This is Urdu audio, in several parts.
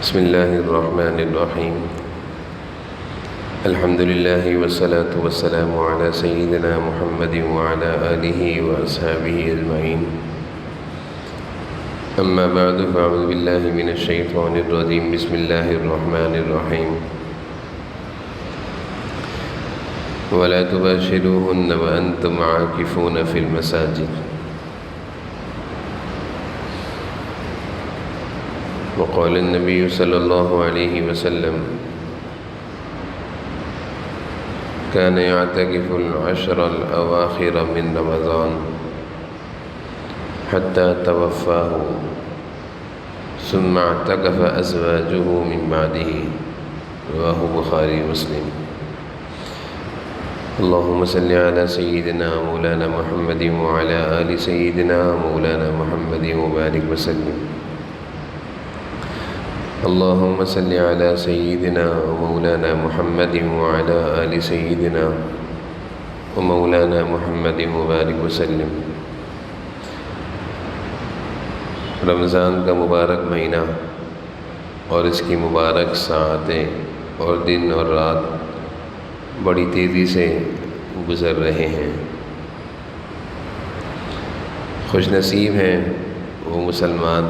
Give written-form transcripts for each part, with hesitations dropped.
بسم الله الرحمن الرحيم. الحمد لله والصلاة والسلام على سيدنا محمد وعلى آله وأصحابه أجمعين. أما بعد فأعوذ بالله من الشيطان الرجيم. بسم الله الرحمن الرحيم. ولا تباشروهن وأنتم عاكفون في المساجد. وقال النبي صلى الله عليه وسلم كان يعتكف العشر الأواخر من رمضان حتى توفاه ثم اعتكف أزواجه من بعده. رواه بخاري ومسلم. اللهم صل على سيدنا مولانا محمد وعلى آل سيدنا مولانا محمد وبارك وسلم. اللهم صل على سيدنا ومولانا محمد وعلى آل سيدنا ومولانا محمد وبارك وسلم. رمضان کا مبارک مہینہ اور اس کی مبارک ساعتیں اور دن اور رات بڑی تیزی سے گزر رہے ہیں. خوش نصیب ہیں وہ مسلمان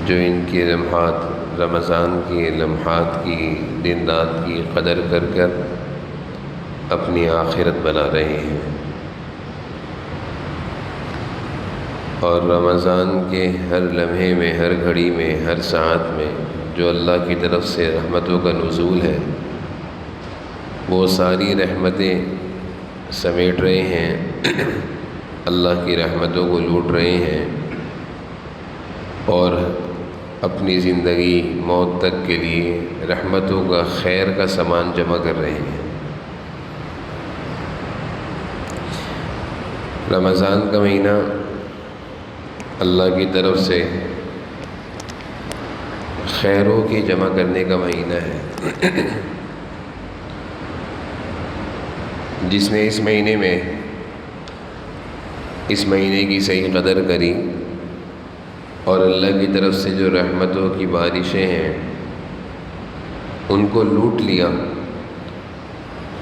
جو ان کی لمحات، رمضان کی لمحات کی، دن رات کی قدر کر کر اپنی آخرت بنا رہے ہیں، اور رمضان کے ہر لمحے میں، ہر گھڑی میں، ہر ساعت میں جو اللہ کی طرف سے رحمتوں کا نزول ہے وہ ساری رحمتیں سمیٹ رہے ہیں، اللہ کی رحمتوں کو لوٹ رہے ہیں اور اپنی زندگی موت تک کے لیے رحمتوں کا، خیر کا سامان جمع کر رہے ہیں. رمضان کا مہینہ اللہ کی طرف سے خیروں کی جمع کرنے کا مہینہ ہے. جس نے اس مہینے میں اس مہینے کی صحیح قدر کری اور اللہ کی طرف سے جو رحمتوں کی بارشیں ہیں ان کو لوٹ لیا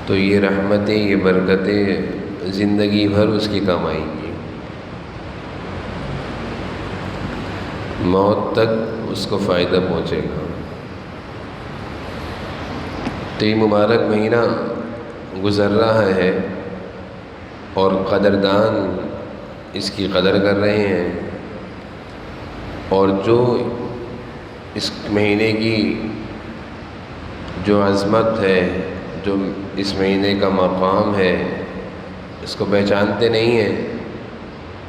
تو یہ رحمتیں، یہ برکتیں زندگی بھر اس کی کام آئیں گی. موت تک اس کو فائدہ پہنچے گا. تو یہ مبارک مہینہ گزر رہا ہے اور قدردان اس کی قدر کر رہے ہیں، اور جو اس مہینے کی جو عظمت ہے، جو اس مہینے کا مقام ہے، اس کو پہچانتے نہیں ہیں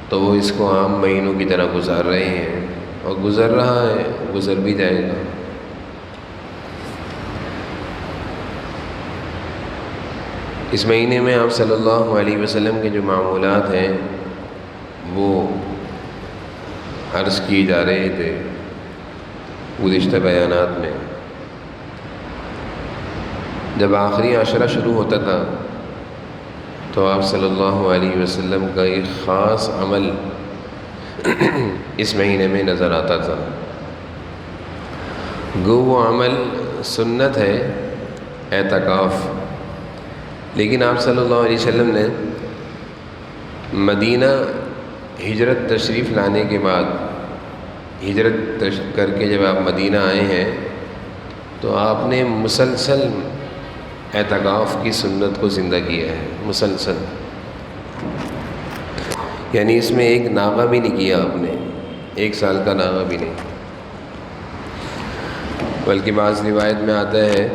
تو وہ اس کو عام مہینوں کی طرح گزار رہے ہیں، اور گزر رہا ہے، گزر بھی جائے گا. اس مہینے میں آپ صلی اللہ علیہ وسلم کے جو معمولات ہیں وہ عرض کی جا رہے تھے گزشتہ بیانات میں. جب آخری عشرہ شروع ہوتا تھا تو آپ صلی اللہ علیہ وسلم کا ایک خاص عمل اس مہینے میں نظر آتا تھا. گو وہ عمل سنت ہے، اعتکاف، لیکن آپ صلی اللہ علیہ وسلم نے مدینہ ہجرت تشریف لانے کے بعد، ہجرت کر کے جب آپ مدینہ آئے ہیں تو آپ نے مسلسل اعتکاف کی سنت کو زندہ کیا ہے. مسلسل یعنی اس میں ایک ناغہ بھی نہیں کیا آپ نے، 1 سال کا ناغہ بھی نہیں. بلکہ بعض روایت میں آتا ہے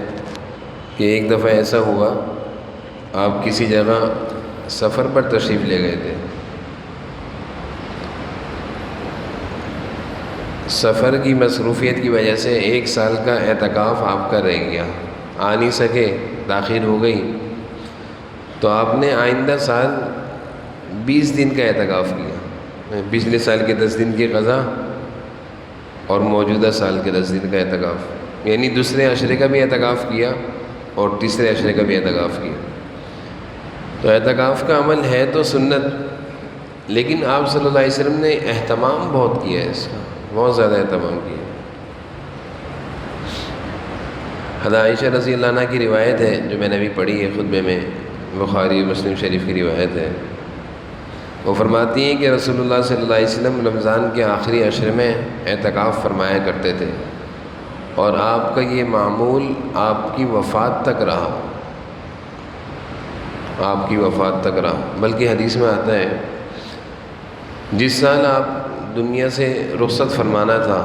کہ ایک دفعہ ایسا ہوا، آپ کسی جگہ سفر پر تشریف لے گئے تھے، سفر کی مصروفیت کی وجہ سے 1 سال کا اعتکاف آپ کا رہ گیا، آ نہیں سکے، تاخیر ہو گئی، تو آپ نے آئندہ سال 20 دن کا اعتکاف کیا. پچھلے سال کے 10 دن کی قضا اور موجودہ سال کے 10 دن کا اعتکاف، یعنی دوسرے عشرے کا بھی اعتکاف کیا اور تیسرے عشرے کا بھی اعتکاف کیا. تو اعتکاف کا عمل ہے تو سنت، لیکن آپ صلی اللہ علیہ وسلم نے اہتمام بہت کیا ہے اس کا. بہت زیادہ اہتمام کیا۔ حضرت عائشہ رضی اللہ عنہ کی روایت ہے جو میں نے ابھی پڑھی ہے خطبے میں، بخاری مسلم شریف کی روایت ہے۔ وہ فرماتی ہیں کہ رسول اللہ صلی اللہ علیہ وسلم رمضان کے آخری عشر میں اعتکاف فرمایا کرتے تھے، اور آپ کا یہ معمول آپ کی وفات تک رہا، آپ کی وفات تک رہا۔ بلکہ حدیث میں آتا ہے جس سال آپ دنیا سے رخصت فرمانا تھا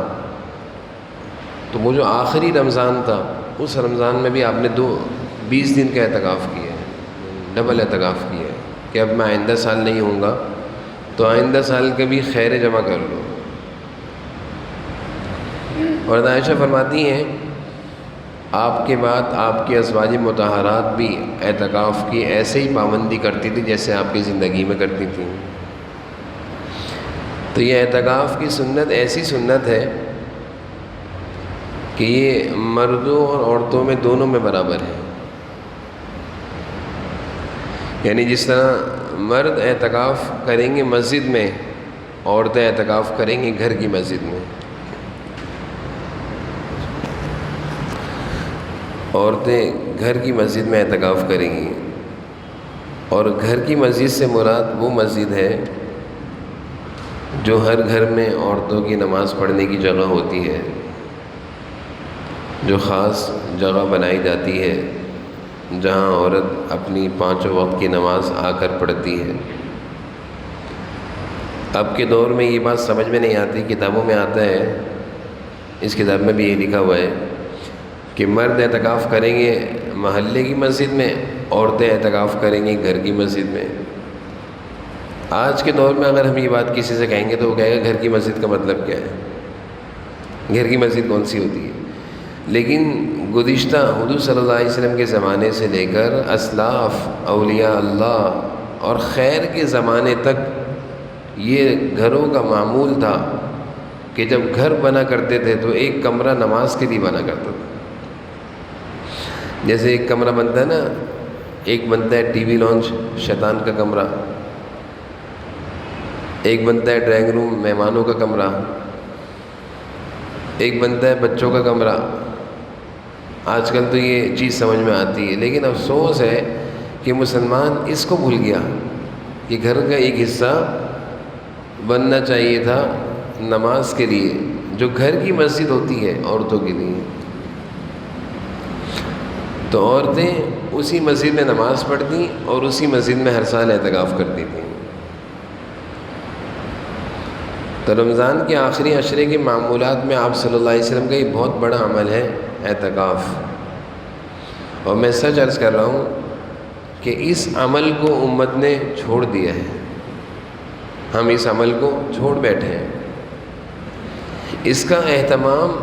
تو وہ جو آخری رمضان تھا اس رمضان میں بھی آپ نے 20 دن کا اعتکاف کیا ہے، ڈبل اعتکاف کیا ہے کہ اب میں آئندہ سال نہیں ہوں گا تو آئندہ سال کا بھی خیر جمع کر لو۔ اور عائشہ فرماتی ہیں آپ کے بعد آپ کی ازواج مطہرات بھی اعتکاف کی ایسے ہی پابندی کرتی تھی جیسے آپ کی زندگی میں کرتی تھیں۔ تو یہ اعتکاف کی سنت ایسی سنت ہے کہ یہ مردوں اور عورتوں میں دونوں میں برابر ہے۔ یعنی جس طرح مرد اعتکاف کریں گے مسجد میں، عورتیں اعتکاف کریں گی گھر کی مسجد میں۔ عورتیں گھر کی مسجد میں اعتکاف کریں گی، اور گھر کی مسجد سے مراد وہ مسجد ہے جو ہر گھر میں عورتوں کی نماز پڑھنے کی جگہ ہوتی ہے، جو خاص جگہ بنائی جاتی ہے جہاں عورت اپنی 5 وقت کی نماز آ کر پڑھتی ہے۔ اب کے دور میں یہ بات سمجھ میں نہیں آتی، کتابوں میں آتا ہے، اس کتاب میں بھی یہ لکھا ہوا ہے کہ مرد اعتکاف کریں گے محلے کی مسجد میں، عورتیں اعتکاف کریں گی گھر کی مسجد میں۔ آج کے دور میں اگر ہم یہ بات کسی سے کہیں گے تو وہ کہے گا گھر کی مسجد کا مطلب کیا ہے، گھر کی مسجد کون سی ہوتی ہے؟ لیکن گزشتہ حضور صلی اللہ علیہ وسلم کے زمانے سے لے کر اسلاف، اولیاء اللہ اور خیر کے زمانے تک یہ گھروں کا معمول تھا کہ جب گھر بنا کرتے تھے تو ایک کمرہ نماز کے لیے بنا کرتا تھا۔ جیسے ایک کمرہ بنتا ہے نا، ایک بنتا ہے ٹی وی لانچ شیطان کا کمرہ، ایک بنتا ہے ڈرائنگ روم مہمانوں کا کمرہ، ایک بنتا ہے بچوں کا کمرہ۔ آج کل تو یہ چیز سمجھ میں آتی ہے، لیکن افسوس ہے کہ مسلمان اس کو بھول گیا کہ گھر کا ایک حصہ بننا چاہیے تھا نماز کے لیے، جو گھر کی مسجد ہوتی ہے عورتوں کے لیے۔ تو عورتیں اسی مسجد میں نماز پڑھتی اور اسی مسجد میں ہر سال اعتکاف کرتی تھیں۔ تو رمضان کے آخری عشرے کے معمولات میں آپ صلی اللہ علیہ وسلم کا یہ بہت بڑا عمل ہے اعتکاف، اور میں سچ عرض کر رہا ہوں کہ اس عمل کو امت نے چھوڑ دیا ہے، ہم اس عمل کو چھوڑ بیٹھے ہیں۔ اس کا اہتمام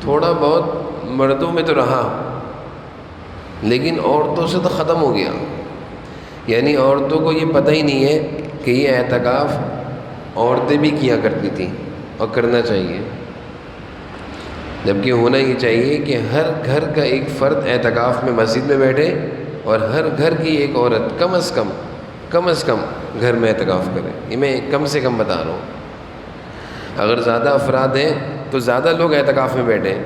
تھوڑا بہت مردوں میں تو رہا لیکن عورتوں سے تو ختم ہو گیا۔ یعنی عورتوں کو یہ پتہ ہی نہیں ہے کہ یہ اعتکاف عورتیں بھی کیا کرتی تھیں اور کرنا چاہیے، جبکہ ہونا یہ چاہیے کہ ہر گھر کا ایک فرد اعتکاف میں مسجد میں بیٹھے اور ہر گھر کی ایک عورت کم از کم گھر میں اعتکاف کرے۔ یہ میں کم سے کم بتا رہا ہوں، اگر زیادہ افراد ہیں تو زیادہ لوگ اعتکاف میں بیٹھیں،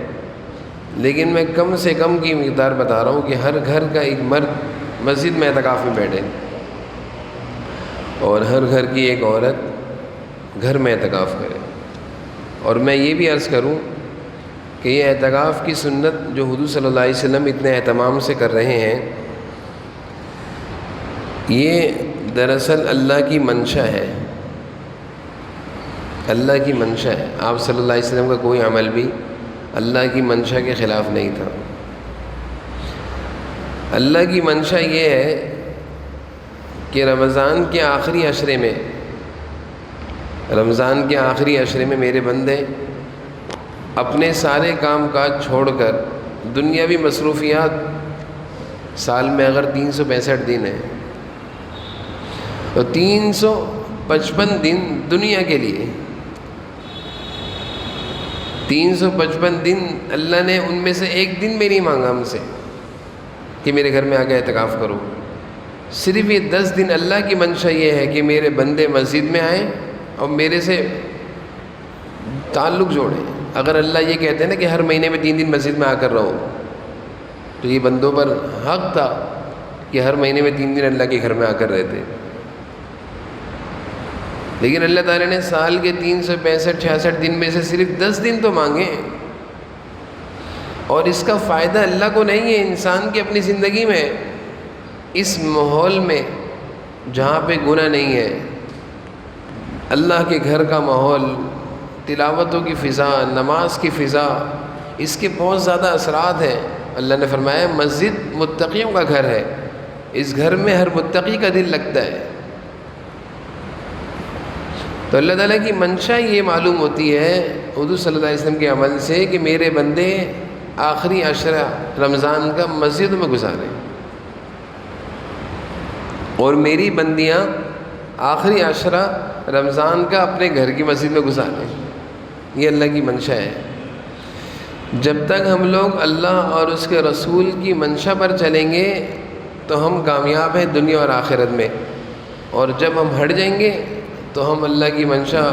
لیکن میں کم سے کم کی مقدار بتا رہا ہوں کہ ہر گھر کا ایک مرد مسجد میں اعتکاف میں بیٹھے اور ہر گھر کی ایک عورت گھر میں اعتکاف کرے۔ اور میں یہ بھی عرض کروں کہ یہ اعتکاف کی سنت جو حضور صلی اللہ علیہ وسلم اتنے اہتمام سے کر رہے ہیں، یہ دراصل اللہ کی منشا ہے، اللہ کی منشا ہے۔ آپ صلی اللہ علیہ وسلم کا کوئی عمل بھی اللہ کی منشا کے خلاف نہیں تھا۔ اللہ کی منشا یہ ہے کہ رمضان کے آخری عشرے میں میرے بندے اپنے سارے کام کاج چھوڑ کر، دنیاوی مصروفیات، سال میں اگر 365 دن ہیں تو 355 دن دنیا کے لیے، 355 دن اللہ نے ان میں سے ایک دن بھی نہیں مانگا ہم سے کہ میرے گھر میں آ کے اعتکاف کرو۔ صرف یہ 10 دن اللہ کی منشا یہ ہے کہ میرے بندے مسجد میں آئیں اور میرے سے تعلق جوڑیں۔ اگر اللہ یہ کہتے ہیں نا کہ ہر مہینے میں 3 دن مسجد میں آ کر رہو، تو یہ بندوں پر حق تھا کہ ہر مہینے میں 3 دن اللہ کے گھر میں آ کر رہتے، لیکن اللہ تعالیٰ نے سال کے 365-66 دن میں سے صرف 10 دن تو مانگے، اور اس کا فائدہ اللہ کو نہیں ہے، انسان کی اپنی زندگی میں۔ اس ماحول میں جہاں پہ گناہ نہیں ہے، اللہ کے گھر کا ماحول، تلاوتوں کی فضا، نماز کی فضا، اس کے بہت زیادہ اثرات ہیں۔ اللہ نے فرمایا مسجد متقیوں کا گھر ہے، اس گھر میں ہر متقی کا دل لگتا ہے۔ تو اللہ تعالیٰ کی منشا یہ معلوم ہوتی ہے حضور صلی اللہ علیہ وسلم کے عمل سے کہ میرے بندے آخری عشرہ رمضان کا مسجد میں گزاریں، اور میری بندیاں آخری عشرہ رمضان کا اپنے گھر کی مسجد میں گزاریں۔ یہ اللہ کی منشا ہے۔ جب تک ہم لوگ اللہ اور اس کے رسول کی منشا پر چلیں گے تو ہم کامیاب ہیں دنیا اور آخرت میں، اور جب ہم ہٹ جائیں گے تو ہم اللہ کی منشا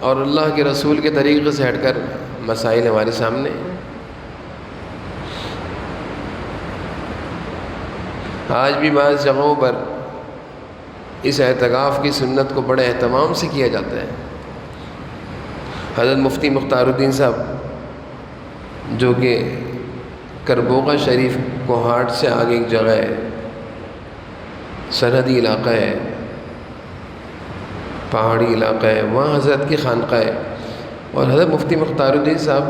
اور اللہ کے رسول کے طریقے سے ہٹ کر مسائل ہمارے سامنے ہیں۔ آج بھی بعض جگہوں پر اس اعتکاف کی سنت کو بڑے اہتمام سے کیا جاتا ہے۔ حضرت مفتی مختار الدین صاحب جو کہ کربوغا شریف کوہاٹ سے آگے ایک جگہ ہے، سرحدی علاقہ ہے، پہاڑی علاقہ ہے، وہاں حضرت کی خانقاہ ہے، اور حضرت مفتی مختار الدین صاحب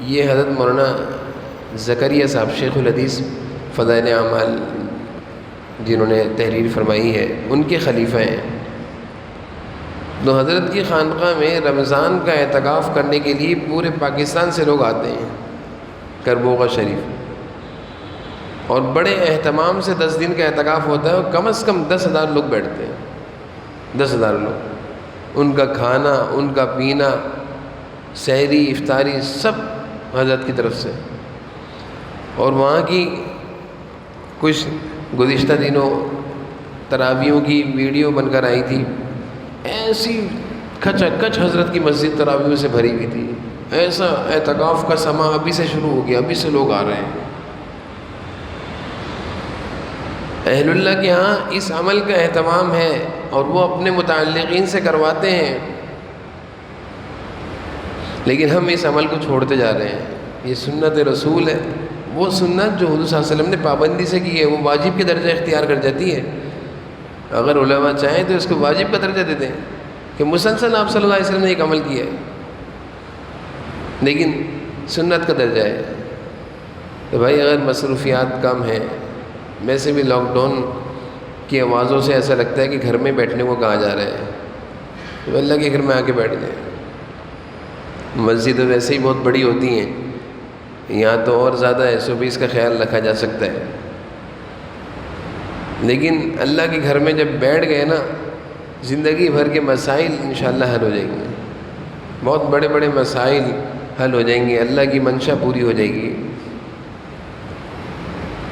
یہ حضرت مولانا زکریا صاحب شیخ الحدیث فضائل اعمال جنہوں نے تحریر فرمائی ہے ان کے خلیفہ ہیں۔ تو حضرت کی خانقاہ میں رمضان کا اعتکاف کرنے کے لیے پورے پاکستان سے لوگ آتے ہیں کربوغا شریف، اور بڑے اہتمام سے 10 دن کا اعتکاف ہوتا ہے، اور کم از کم 10,000 لوگ بیٹھتے ہیں، 10,000 لوگ، ان کا کھانا، ان کا پینا، سحری، افطاری سب حضرت کی طرف سے۔ اور وہاں کی کچھ گزشتہ دنوں تراویحوں کی ویڈیو بن کر آئی تھی، ایسی کھچا کچ حضرت کی مسجد تراویحوں سے بھری ہوئی تھی، ایسا اعتکاف کا سما ابھی سے شروع ہو گیا، ابھی سے لوگ آ رہے ہیں۔ اہل اللہ کے ہاں اس عمل کا اہتمام ہے اور وہ اپنے متعلقین سے کرواتے ہیں، لیکن ہم اس عمل کو چھوڑتے جا رہے ہیں۔ یہ سنت رسول ہے، وہ سنت جو حضور صلی اللہ علیہ وسلم نے پابندی سے کی ہے، وہ واجب کے درجہ اختیار کر جاتی ہے۔ اگر علماء چاہیں تو اس کو واجب کا درجہ دے دیں کہ مسلسل آپ صلی اللہ علیہ وسلم نے ایک عمل کیا ہے، لیکن سنت کا درجہ ہے۔ تو بھائی اگر مصروفیات کم ہیں، ویسے بھی لاک ڈاؤن کی آوازوں سے ایسا لگتا ہے کہ گھر میں بیٹھنے کو کہا جا رہا ہے، تو اللہ کے گھر میں آ کے بیٹھ جائیں۔ مسجد ویسے ہی بہت بڑی ہوتی ہیں، یہاں تو اور زیادہ ہے، 120 کا خیال رکھا جا سکتا ہے، لیکن اللہ کے گھر میں جب بیٹھ گئے نا، زندگی بھر کے مسائل انشاءاللہ حل ہو جائیں گے، بہت بڑے بڑے مسائل حل ہو جائیں گے، اللہ کی منشا پوری ہو جائے گی۔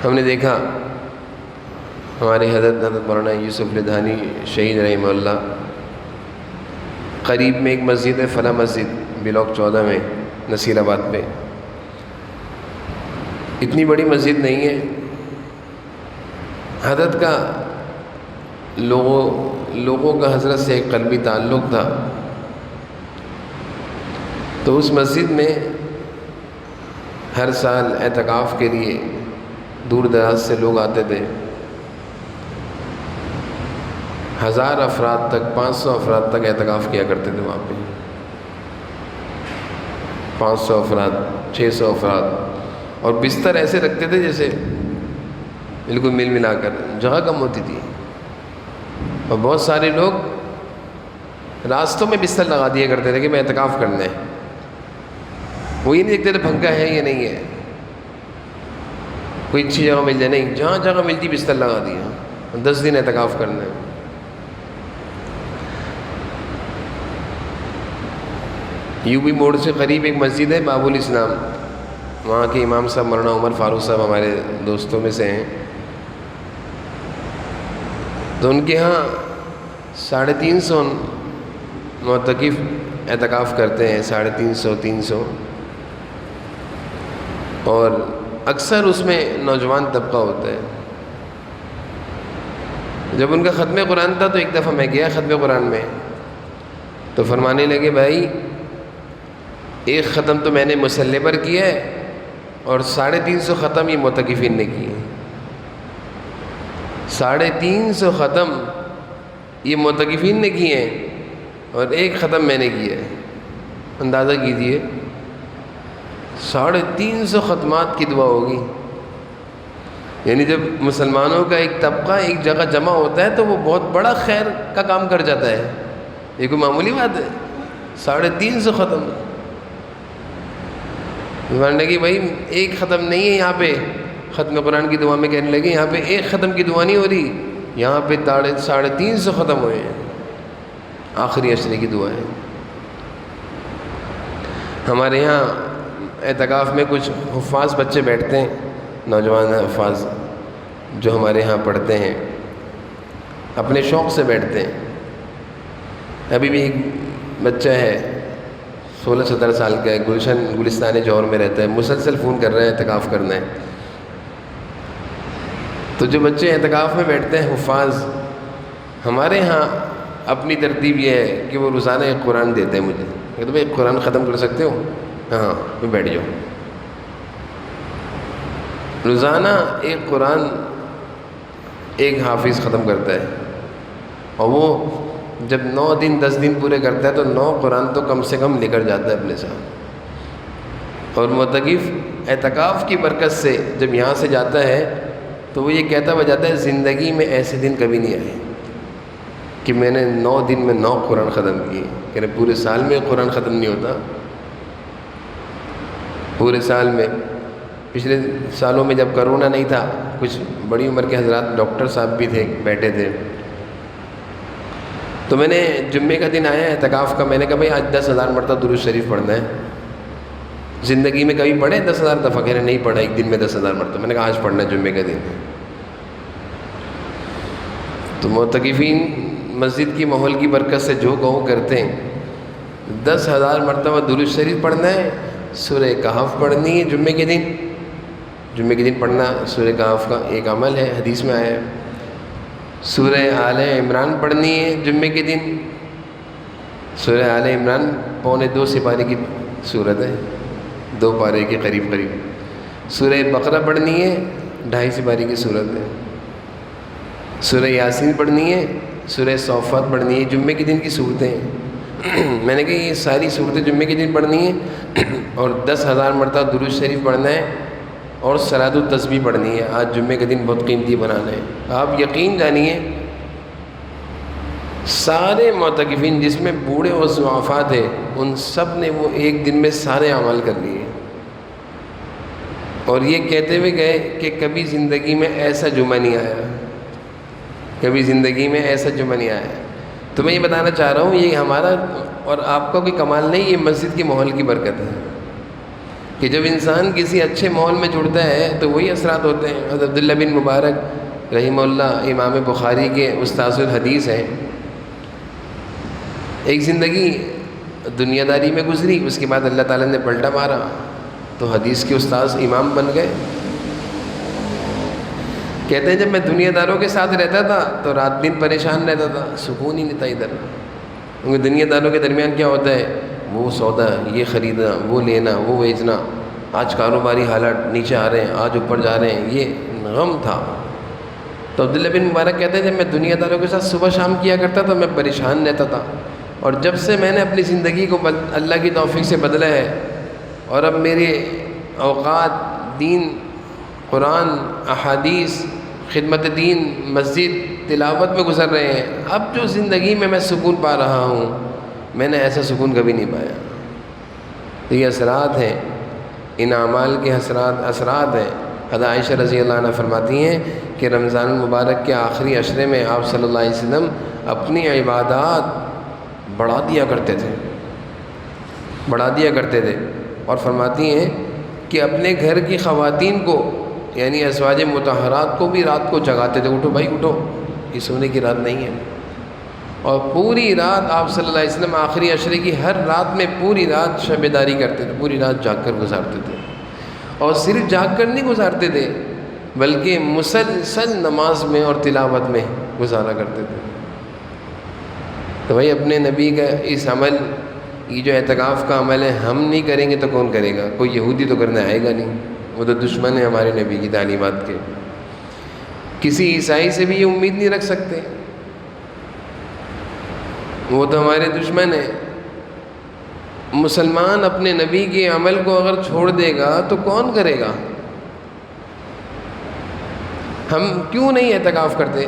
ہم نے دیکھا ہمارے حضرت مولانا یوسف لدھانی شہید رحمہ اللہ، قریب میں ایک مسجد ہے فلاح مسجد بلاک 14 میں نصیر آباد پہ، اتنی بڑی مسجد نہیں ہے، حضرت کا لوگوں کا حضرت سے ایک قلبی تعلق تھا، تو اس مسجد میں ہر سال اعتکاف کے لیے دور دراز سے لوگ آتے تھے، 1000 افراد تک، 500 افراد تک اعتکاف کیا کرتے تھے وہاں پہ، 500 افراد، 600 افراد، اور بستر ایسے رکھتے تھے جیسے بالکل مل ملا کر، جگہ کم ہوتی تھی، اور بہت سارے لوگ راستوں میں بستر لگا دیا کرتے تھے کہ میں اعتکاف کرنا ہے، وہ یہ نہیں دیکھتے تھے پنکھا ہے یا نہیں ہے، کوئی اچھی جگہ مل جائے، نہیں، جہاں جگہ ملتی بستر لگا دیا، 10 دن اعتکاف کرنا ہے۔ یو بی موڑ سے قریب ایک مسجد ہے باب الاسلام، وہاں کے امام صاحب مولانا عمر فاروق صاحب ہمارے دوستوں میں سے ہیں، تو ان کے ہاں 350 معتکف اعتکاف کرتے ہیں 350 300، اور اکثر اس میں نوجوان طبقہ ہوتا ہے۔ جب ان کا ختم قرآن تھا تو ایک دفعہ میں گیا ختم قرآن میں، تو فرمانے لگے بھائی ایک ختم تو میں نے مصلی پر کیا ہے اور 350 ختم یہ معتکفین نے کیے، 350 ختم یہ معتکفین نے کیے ہیں اور ایک ختم میں نے کیا ہے۔ اندازہ کیجئے 350 ختمات کی دعا ہوگی، یعنی جب مسلمانوں کا ایک طبقہ ایک جگہ جمع ہوتا ہے تو وہ بہت بڑا خیر کا کام کر جاتا ہے، یہ کوئی معمولی بات ہے۔ 350 ختم، ورنہ کہ بھائی ایک ختم نہیں ہے، یہاں پہ ختم قرآن کی دعا میں کہنے لگے یہاں پہ ایک ختم کی دعا نہیں ہو رہی، یہاں پہ 350 ختم ہوئے ہیں، آخری عشرے کی دعا ہے۔ ہمارے یہاں اعتکاف میں کچھ حفاظ بچے بیٹھتے ہیں، نوجوان حفاظ جو ہمارے ہاں پڑھتے ہیں، اپنے شوق سے بیٹھتے ہیں۔ ابھی بھی ایک بچہ ہے 16-17 سال کا ہے، گلستان جوہر میں رہتا ہے، مسلسل فون کر رہا ہے اعتکاف کرنا ہے۔ تو جو بچے اعتکاف میں بیٹھتے ہیں حفاظ، ہمارے ہاں اپنی ترتیب یہ ہے کہ وہ روزانہ ایک قرآن دیتے ہیں مجھے، کہتے بھائی ایک قرآن ختم کر سکتے ہو؟ ہاں میں بیٹھ جاؤ۔ روزانہ ایک قرآن ایک حافظ ختم کرتا ہے، اور وہ جب 9 دن 10 دن پورے کرتا ہے تو 9 قرآن تو کم سے کم لے کر جاتا ہے اپنے ساتھ۔ اور معتکف اعتکاف کی برکت سے جب یہاں سے جاتا ہے تو وہ یہ کہتا ہوا جاتا ہے زندگی میں ایسے دن کبھی نہیں آئے کہ میں نے 9 دن میں 9 قرآن ختم کیے، کہ پورے سال میں قرآن ختم نہیں ہوتا۔ پورے سال میں، پچھلے سالوں میں جب کرونا نہیں تھا، کچھ بڑی عمر کے حضرات ڈاکٹر صاحب بھی تھے بیٹھے تھے، تو میں نے جمعے کا دن آیا اعتکاف کا، میں نے کہا بھائی آج 10,000 مرتبہ درود شریف پڑھنا ہے۔ زندگی میں کبھی پڑھے 10,000 دفعہ؟ کہہ رہے نہیں پڑھا، ایک دن میں 10,000 مرتبہ۔ میں نے کہا آج پڑھنا ہے جمعے کا دن۔ تو معتکفین مسجد کی ماحول کی برکت سے جو کہو کرتے ہیں، 10,000 مرتبہ درود شریف پڑھنا ہے، سورہ کہف پڑھنی ہے جمعے کے دن۔ جمعے کے دن پڑھنا سورہ کہف کا ایک عمل ہے، حدیث میں آیا ہے۔ سورہ آل عمران پڑھنی ہے جمعے کے دن۔ سورہ آل عمران 2.25 سپارے کی سورت ہے، 2 پارے کے قریب قریب۔ سورہ بقرہ پڑھنی ہے، 2.5 سپارے کی سورت ہے۔ سورہ یاسین پڑھنی ہے، سورہ صافات پڑھنی ہے، جمعے کے دن کی صورتیں ہیں۔ میں نے کہا یہ ساری صورتیں جمعے کے دن پڑھنی ہے اور 10,000 مرتبہ درود شریف پڑھنا ہے اور صلاۃ التسبیح پڑھنی ہے۔ آج جمعے کے دن بہت قیمتی بنانا ہے۔ آپ یقین جانیے سارے معتکفین جس میں بوڑھے اور ضعفاء تھے، ان سب نے وہ ایک دن میں سارے اعمال کر لیے، اور یہ کہتے ہوئے گئے کہ کبھی زندگی میں ایسا جمعہ نہیں آیا، کبھی زندگی میں ایسا جمعہ نہیں آیا۔ تو میں یہ بتانا چاہ رہا ہوں یہ ہمارا اور آپ کا کوئی کمال نہیں، یہ مسجد کی ماحول کی برکت ہے کہ جب انسان کسی اچھے ماحول میں جڑتا ہے تو وہی اثرات ہوتے ہیں۔ حضرت عبداللہ بن مبارک رحمہ اللہ امام بخاری کے استاذ الحدیث ہیں۔ ایک زندگی دنیا داری میں گزری، اس کے بعد اللہ تعالیٰ نے پلٹا مارا تو حدیث کے استاذ امام بن گئے۔ کہتے ہیں جب میں دنیا داروں کے ساتھ رہتا تھا تو رات دن پریشان رہتا تھا، سکون ہی نہیں تھا ادھر، کیونکہ دنیا داروں کے درمیان کیا ہوتا ہے، وہ سودا، یہ خریدنا، وہ لینا، وہ بیچنا، آج کاروباری حالات نیچے آ رہے ہیں، آج اوپر جا رہے ہیں، یہ غم تھا۔ تو عبداللہ بن مبارک کہتے ہیں جب میں دنیا داروں کے ساتھ صبح شام کیا کرتا تو میں پریشان رہتا تھا، اور جب سے میں نے اپنی زندگی کو اللہ کی توفیق سے بدلا ہے اور اب میرے اوقات دین، قرآن، احادیث، خدمت دین، مسجد، تلاوت میں گزر رہے ہیں، اب جو زندگی میں میں سکون پا رہا ہوں میں نے ایسا سکون کبھی نہیں پایا۔ تو یہ اثرات ہیں، ان اعمال کے اثرات ہیں۔ حضرت عائشہ رضی اللہ عنہ فرماتی ہیں کہ رمضان المبارک کے آخری عشرے میں آپ صلی اللہ علیہ وسلم اپنی عبادات بڑھا دیا کرتے تھے، اور فرماتی ہیں کہ اپنے گھر کی خواتین کو یعنی ازواج مطہرات کو بھی رات کو جگاتے تھے، اٹھو بھائی اٹھو، یہ سونے کی رات نہیں ہے، اور پوری رات آپ صلی اللہ علیہ وسلم آخری عشرے کی ہر رات میں پوری رات شب داری کرتے تھے، پوری رات جاگ کر گزارتے تھے، اور صرف جاگ کر نہیں گزارتے تھے بلکہ مسلسل نماز میں اور تلاوت میں گزارا کرتے تھے۔ تو بھائی اپنے نبی کا اس عمل، یہ جو اعتکاف کا عمل ہے، ہم نہیں کریں گے تو کون کرے گا؟ کوئی یہودی تو کرنے آئے گا نہیں، وہ تو دشمن ہے ہمارے نبی کی تعلیمات کے۔ کسی عیسائی سے بھی یہ امید نہیں رکھ سکتے، وہ تو ہمارے دشمن ہیں۔ مسلمان اپنے نبی کے عمل کو اگر چھوڑ دے گا تو کون کرے گا؟ ہم کیوں نہیں اعتکاف کرتے؟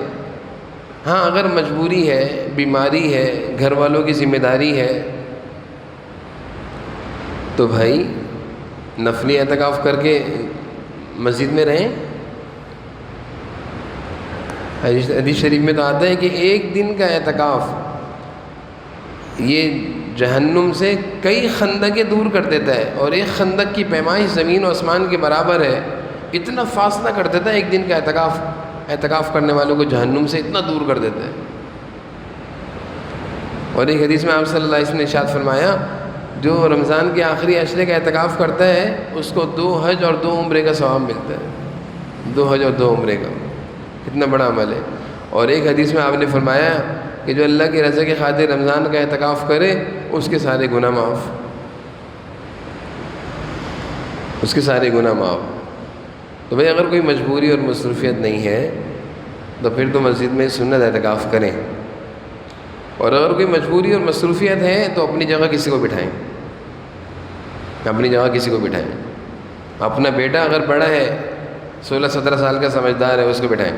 ہاں اگر مجبوری ہے، بیماری ہے، گھر والوں کی ذمہ داری ہے تو بھائی نفلی اعتکاف کر کے مسجد میں رہیں۔ حدیث شریف میں تو آتا ہے کہ ایک دن کا اعتکاف یہ جہنم سے کئی خندقیں دور کر دیتا ہے، اور ایک خندق کی پیمائش زمین و آسمان کے برابر ہے۔ اتنا فاصلہ کر دیتا ہے ایک دن کا اعتکاف کرنے والوں کو جہنم سے اتنا دور کر دیتا ہے۔ اور ایک حدیث میں آپ صلی اللہ علیہ وسلم نے ارشاد فرمایا، جو رمضان کے آخری عشرے کا اعتکاف کرتا ہے اس کو 2 حج اور 2 عمرے کا ثواب ملتا ہے۔ 2 حج اور 2 عمرے کا کتنا بڑا عمل ہے۔ اور ایک حدیث میں آپ نے فرمایا کہ جو اللہ کی رضا کی خاطر رمضان کا اعتکاف کرے اس کے سارے گناہ معاف، اس کے سارے گناہ معاف۔ تو بھئی اگر کوئی مجبوری اور مصروفیت نہیں ہے تو پھر تو مسجد میں سنت اعتکاف کریں، اور اگر کوئی مجبوری اور مصروفیت ہے تو اپنی جگہ کسی کو بٹھائیں، اپنی جگہ کسی کو بٹھائیں۔ اپنا بیٹا اگر بڑا ہے، 16-17 سال کا سمجھدار ہے، اس کو بٹھائیں۔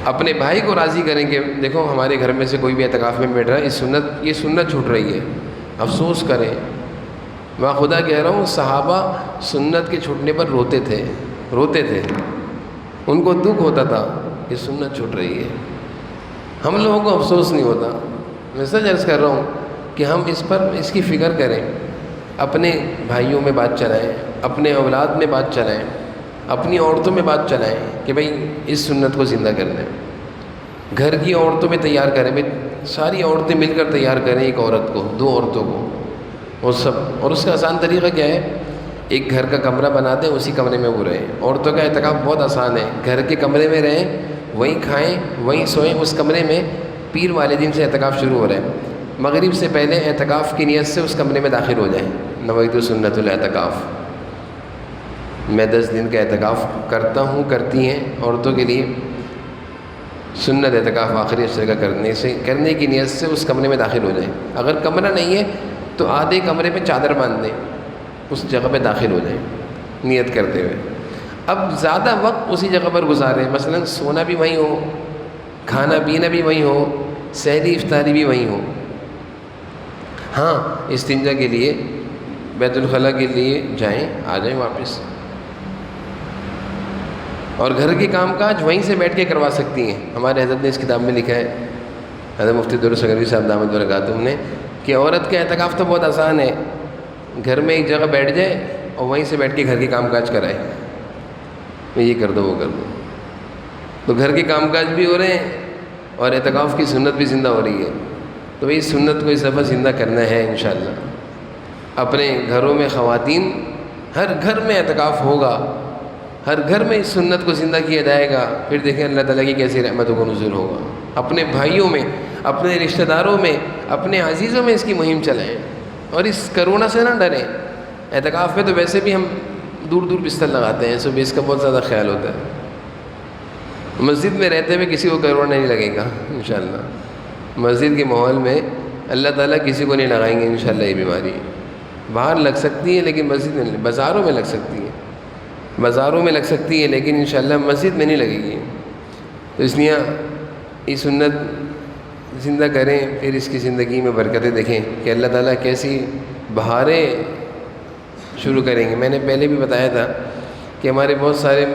اپنے بھائی کو راضی کریں کہ دیکھو ہمارے گھر میں سے کوئی بھی اعتکاف میں بیٹھ رہا ہے، یہ سنت چھوٹ رہی ہے، افسوس کریں۔ میں خدا کہہ رہا ہوں، صحابہ سنت کے چھوٹنے پر روتے تھے، ان کو دکھ ہوتا تھا کہ سنت چھوٹ رہی ہے۔ ہم لوگوں کو افسوس نہیں ہوتا۔ میں سچ عرض کر رہا ہوں کہ ہم اس کی فکر کریں، اپنے بھائیوں میں بات چلائیں، اپنے اولاد میں بات چلائیں، اپنی عورتوں میں بات چلائیں کہ بھئی اس سنت کو زندہ کرنا ہے۔ گھر کی عورتوں میں تیار کریں، بھئی ساری عورتیں مل کر تیار کریں ایک عورت کو، 2 عورتوں کو، اور اس کا آسان طریقہ کیا ہے؟ ایک گھر کا کمرہ بنا دیں، اسی کمرے میں وہ رہیں۔ عورتوں کا اعتکاف بہت آسان ہے، گھر کے کمرے میں رہیں، وہیں کھائیں، وہیں سوئیں۔ اس کمرے میں پیر والے دن سے اعتکاف شروع ہو رہے ہیں، مغرب سے پہلے اعتکاف کی نیت سے اس کمرے میں داخل ہو جائیں۔ نویت سنت الاعتکاف، میں 10 دن کا اعتکاف کرتا ہوں، کرتی ہیں عورتوں کے لیے۔ سنت اعتکاف آخری عشرے کا کرنے کی نیت سے اس کمرے میں داخل ہو جائیں۔ اگر کمرہ نہیں ہے تو آدھے کمرے پہ چادر باندھ دیں، اس جگہ پہ داخل ہو جائیں نیت کرتے ہوئے۔ اب زیادہ وقت اسی جگہ پر گزاریں، مثلا سونا بھی وہیں ہو، کھانا پینا بھی وہیں ہو، سحری افطاری بھی وہیں ہو۔ ہاں استنجا کے لیے بیت الخلاء کے لیے جائیں، آ جائیں واپس، اور گھر کے کام کاج وہیں سے بیٹھ کے کروا سکتی ہیں۔ ہمارے حضرت نے اس کتاب میں لکھا ہے، حضرت مفتی درسگروی صاحب دامت برکاتہم نے، کہ عورت کا اعتکاف تو بہت آسان ہے، گھر میں ایک جگہ بیٹھ جائے اور وہیں سے بیٹھ کے گھر کے کام کاج کرائے، یہ کر دو وہ کر دو، تو گھر کے کام کاج بھی ہو رہے ہیں اور اعتکاف کی سنت بھی زندہ ہو رہی ہے۔ تو اس سنت کو اس دفعہ زندہ کرنا ہے انشاءاللہ۔ اپنے گھروں میں خواتین، ہر گھر میں اعتکاف ہوگا، ہر گھر میں اس سنت کو زندہ کیا جائے گا، پھر دیکھیں اللہ تعالیٰ کی کیسی رحمتوں کو نزول ہوگا۔ اپنے بھائیوں میں، اپنے رشتہ داروں میں، اپنے عزیزوں میں اس کی مہم چلائیں، اور اس کرونا سے نہ ڈریں۔ اعتکاف میں تو ویسے بھی ہم دور دور بستر لگاتے ہیں، اس کا بہت زیادہ خیال ہوتا ہے۔ مسجد میں رہتے ہوئے کسی کو کرونا نہیں لگے گا انشاءاللہ۔ مسجد کے ماحول میں اللہ تعالیٰ کسی کو نہیں لگائیں گے انشاءاللہ یہ بیماری۔ باہر لگ سکتی ہے لیکن مسجد میں، بازاروں میں لگ سکتی ہے، بازاروں میں لگ سکتی ہے لیکن انشاءاللہ مسجد میں نہیں لگے گی۔ تو اس لیے یہ سنت زندہ کریں، پھر اس کی زندگی میں برکتیں دیکھیں کہ اللہ تعالیٰ کیسی بہاریں شروع کریں گے۔ میں نے پہلے بھی بتایا تھا کہ ہمارے بہت سارے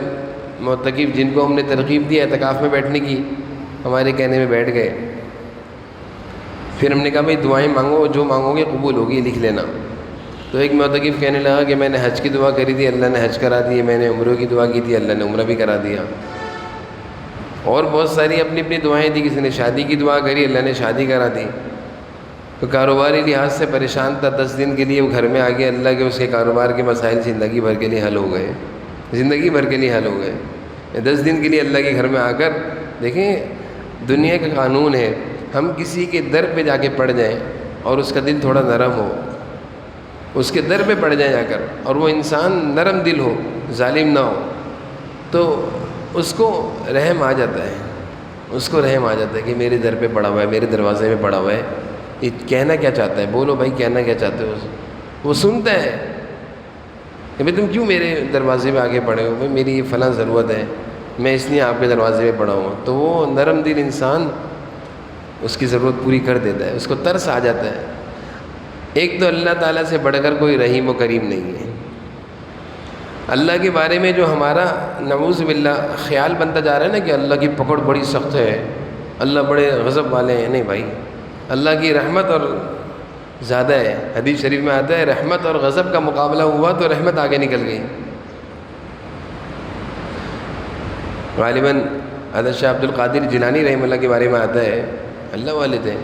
معتکف جن کو ہم نے ترغیب دی اعتکاف میں بیٹھنے کی، ہمارے کہنے میں بیٹھ گئے۔ پھر ہم نے کہا بھائی دعائیں مانگو، جو مانگو گے قبول ہوگی، لکھ لینا۔ تو ایک معتکف کہنے لگا کہ میں نے حج کی دعا کری تھی، اللہ نے حج کرا دی، میں نے عمروں کی دعا کی تھی، اللہ نے عمرہ بھی کرا دیا۔ اور بہت ساری اپنی اپنی دعائیں دی. کسی نے شادی کی دعا کری، اللہ نے شادی کرا دی. تو کاروباری لحاظ سے پریشان تھا، 10 دن کے لیے وہ گھر میں آ گیا، اللہ کے اس کے کاروبار کے مسائل زندگی بھر کے لیے حل ہو گئے، زندگی بھر کے لیے حل ہو گئے. 10 دن کے لیے اللہ کے گھر میں آ کر دیکھیں، دنیا کا قانون ہے، ہم کسی کے در پہ جا کے پڑ جائیں اور اس کا دل تھوڑا نرم ہو، اس کے در پہ پڑ جائیں جا کر، اور وہ انسان نرم دل ہو، ظالم نہ ہو، تو اس کو رحم آ جاتا ہے، اس کو رحم آ جاتا ہے کہ میرے در پہ پڑا ہوا ہے، میرے دروازے میں پڑا ہوا ہے، یہ کہنا کیا چاہتا ہے، بولو بھائی کہنا کیا چاہتے ہو. وہ سنتا ہے کہ بھائی تم کیوں میرے دروازے میں آگے پڑے ہو، بھائی میری یہ فلاں ضرورت ہے، میں اس لیے آپ کے دروازے میں پڑا ہوں. تو وہ نرم دل انسان اس کی ضرورت پوری کر دیتا ہے، اس کو ترس آ جاتا ہے. ایک تو اللہ تعالیٰ سے بڑھ کر کوئی رحیم و کریم نہیں ہے. اللہ کے بارے میں جو ہمارا نعوذ باللہ خیال بنتا جا رہا ہے نا کہ اللہ کی پکڑ بڑی سخت ہے، اللہ بڑے غضب والے ہیں، نہیں بھائی، اللہ کی رحمت اور زیادہ ہے. حدیث شریف میں آتا ہے رحمت اور غضب کا مقابلہ ہوا تو رحمت آگے نکل گئی. غالباً حضرت شاہ عبد القادر جیلانی رحمہ اللہ کے بارے میں آتا ہے، اللہ والے تھے،